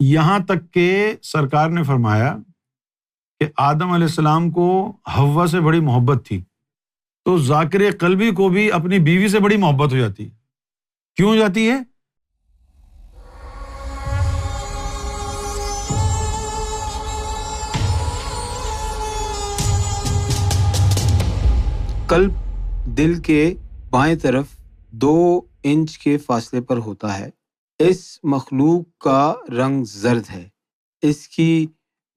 یہاں تک کہ سرکار نے فرمایا کہ آدم علیہ السلام کو حوا سے بڑی محبت تھی، تو ذاکر قلبی کو بھی اپنی بیوی سے بڑی محبت ہو جاتی ہے۔ کیوں ہو جاتی ہے؟ قلب دل کے بائیں طرف 2 انچ کے فاصلے پر ہوتا ہے۔ اس مخلوق کا رنگ زرد ہے۔ اس کی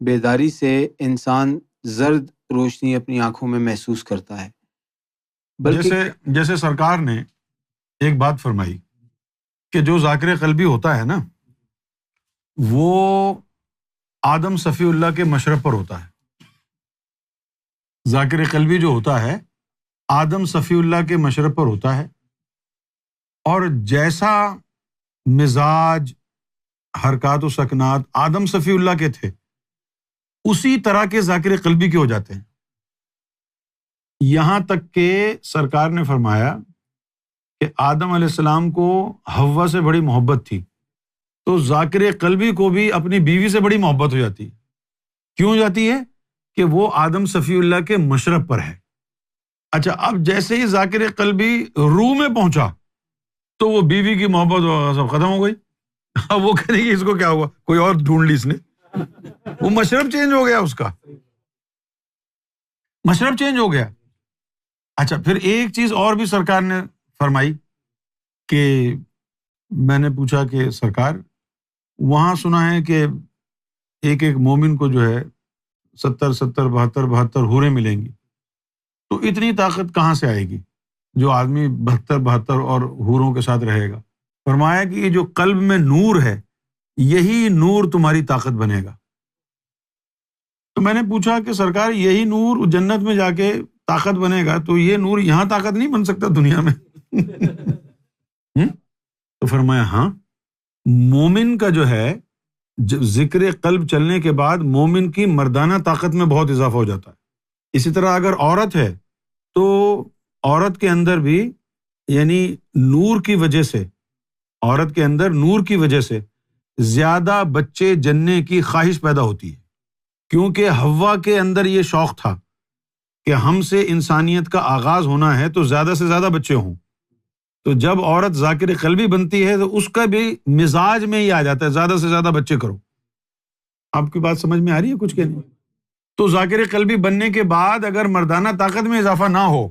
بیداری سے انسان زرد روشنی اپنی آنکھوں میں محسوس کرتا ہے، بلکہ جیسے سرکار نے ایک بات فرمائی کہ جو ذاکر قلبی ہوتا ہے نا، وہ آدم صفی اللہ کے مشرب پر ہوتا ہے۔ ذاکر قلبی جو ہوتا ہے آدم صفی اللہ کے مشرب پر ہوتا ہے، اور جیسا مزاج، حرکات و سکنات آدم صفی اللہ کے تھے، اسی طرح کے ذاکر قلبی کے ہو جاتے ہیں۔ یہاں تک کہ سرکار نے فرمایا کہ آدم علیہ السلام کو حوا سے بڑی محبت تھی، تو ذاکر قلبی کو بھی اپنی بیوی سے بڑی محبت ہو جاتی ہے۔ کیوں ہو جاتی ہے؟ کہ وہ آدم صفی اللہ کے مشرب پر ہے۔ اچھا، اب جیسے ہی ذاکر قلبی روح میں پہنچا تو وہ بیوی کی محبت سب ختم ہو گئی۔ اب وہ کہنے کہ اس کو کیا ہوا، کوئی اور ڈھونڈ لی اس نے، وہ مشرب چینج ہو گیا، اس کا مشرب چینج ہو گیا۔ اچھا، پھر ایک چیز اور بھی سرکار نے فرمائی کہ میں نے پوچھا کہ سرکار، وہاں سنا ہے کہ ایک ایک مومن کو جو ہے 70 72 حوریں ملیں گی، تو اتنی طاقت کہاں سے آئے گی جو آدمی 72 اور حوروں کے ساتھ رہے گا؟ فرمایا کہ یہ جو قلب میں نور ہے، یہی نور تمہاری طاقت بنے گا۔ تو میں نے پوچھا کہ سرکار، یہی نور جنت میں جا کے طاقت بنے گا، تو یہ نور یہاں طاقت نہیں بن سکتا دنیا میں؟ تو فرمایا ہاں، مومن کا جو ہے ذکر قلب چلنے کے بعد مومن کی مردانہ طاقت میں بہت اضافہ ہو جاتا ہے۔ اسی طرح اگر عورت ہے تو عورت کے اندر بھی، یعنی نور کی وجہ سے، عورت کے اندر نور کی وجہ سے زیادہ بچے جننے کی خواہش پیدا ہوتی ہے، کیونکہ حوا کے اندر یہ شوق تھا کہ ہم سے انسانیت کا آغاز ہونا ہے تو زیادہ سے زیادہ بچے ہوں۔ تو جب عورت ذاکر قلبی بنتی ہے تو اس کا بھی مزاج میں ہی آ جاتا ہے زیادہ سے زیادہ بچے کرو۔ آپ کی بات سمجھ میں آ رہی ہے کچھ کہ نہیں؟ تو ذاکر قلبی بننے کے بعد اگر مردانہ طاقت میں اضافہ نہ ہو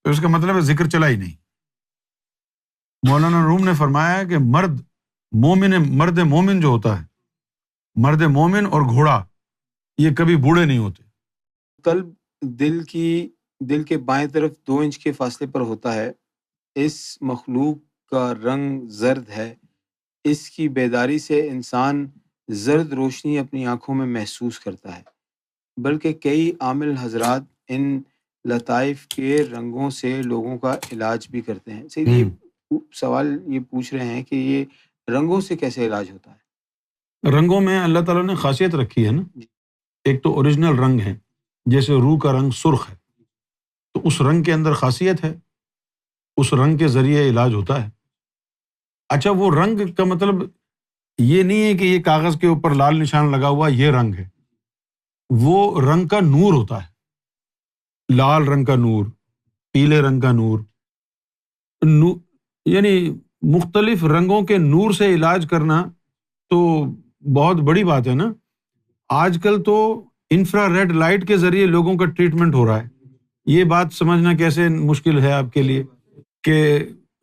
تو اس کا مطلب ہے ذکر چلا ہی نہیں۔ مولانا روم نے فرمایا کہ مرد مومن جو ہوتا ہے، مرد مومن اور گھوڑا، یہ کبھی بوڑھے نہیں ہوتے۔ قلب دل کے بائیں طرف 2 انچ کے فاصلے پر ہوتا ہے۔ اس مخلوق کا رنگ زرد ہے۔ اس کی بیداری سے انسان زرد روشنی اپنی آنکھوں میں محسوس کرتا ہے، بلکہ کئی عامل حضرات ان لطائف کے رنگوں سے لوگوں کا علاج بھی کرتے ہیں۔ سید، یہ سوال یہ پوچھ رہے ہیں کہ یہ رنگوں سے کیسے علاج ہوتا ہے؟ رنگوں میں اللہ تعالیٰ نے خاصیت رکھی ہے نا، ایک تو اوریجنل رنگ ہے، جیسے روح کا رنگ سرخ ہے، تو اس رنگ کے اندر خاصیت ہے، اس رنگ کے ذریعے علاج ہوتا ہے۔ اچھا، وہ رنگ کا مطلب یہ نہیں ہے کہ یہ کاغذ کے اوپر لال نشان لگا ہوا یہ رنگ ہے، وہ رنگ کا نور ہوتا ہے، لال رنگ کا نور، پیلے رنگ کا نور، یعنی مختلف رنگوں کے نور سے علاج کرنا تو بہت بڑی بات ہے نا۔ آج کل تو انفرا ریڈ لائٹ کے ذریعے لوگوں کا ٹریٹمنٹ ہو رہا ہے۔ یہ بات سمجھنا کیسے مشکل ہے آپ کے لیے کہ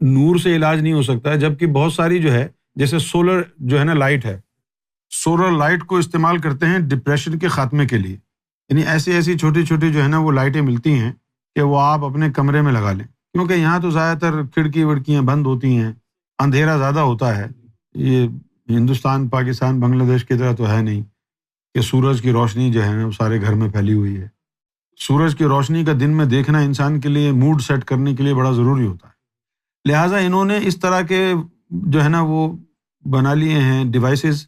نور سے علاج نہیں ہو سکتا ہے، جبکہ بہت ساری جو ہے، جیسے سولر جو ہے نا لائٹ ہے، سولر لائٹ کو استعمال کرتے ہیں ڈپریشن کے خاتمے کے لیے۔ یعنی ایسی چھوٹی چھوٹی جو ہے نا وہ لائٹیں ملتی ہیں کہ وہ آپ اپنے کمرے میں لگا لیں، کیونکہ یہاں تو زیادہ تر کھڑکی وڑکیاں بند ہوتی ہیں، اندھیرا زیادہ ہوتا ہے۔ یہ ہندوستان، پاکستان، بنگلہ دیش کی طرح تو ہے نہیں کہ سورج کی روشنی جو ہے نا وہ سارے گھر میں پھیلی ہوئی ہے۔ سورج کی روشنی کا دن میں دیکھنا انسان کے لیے، موڈ سیٹ کرنے کے لیے بڑا ضروری ہوتا ہے۔ لہٰذا انہوں نے اس طرح کے جو ہے نا وہ بنا لیے ہیں ڈیوائسز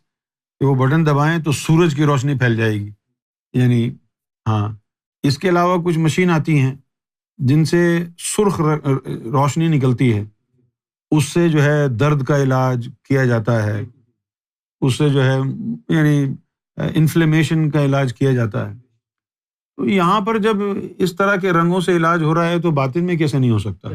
کہ وہ بٹن دبائیں تو سورج کی روشنی پھیل جائے گی۔ یعنی ہاں، اس کے علاوہ کچھ مشین آتی ہیں جن سے سرخ روشنی نکلتی ہے، اس سے جو ہے درد کا علاج کیا جاتا ہے۔ اس سے جو ہے یعنی انفلیمیشن کا علاج کیا جاتا ہے. تو یہاں پر جب اس طرح کے رنگوں سے علاج ہو رہا ہے تو باطن میں کیسے نہیں ہو سکتا؟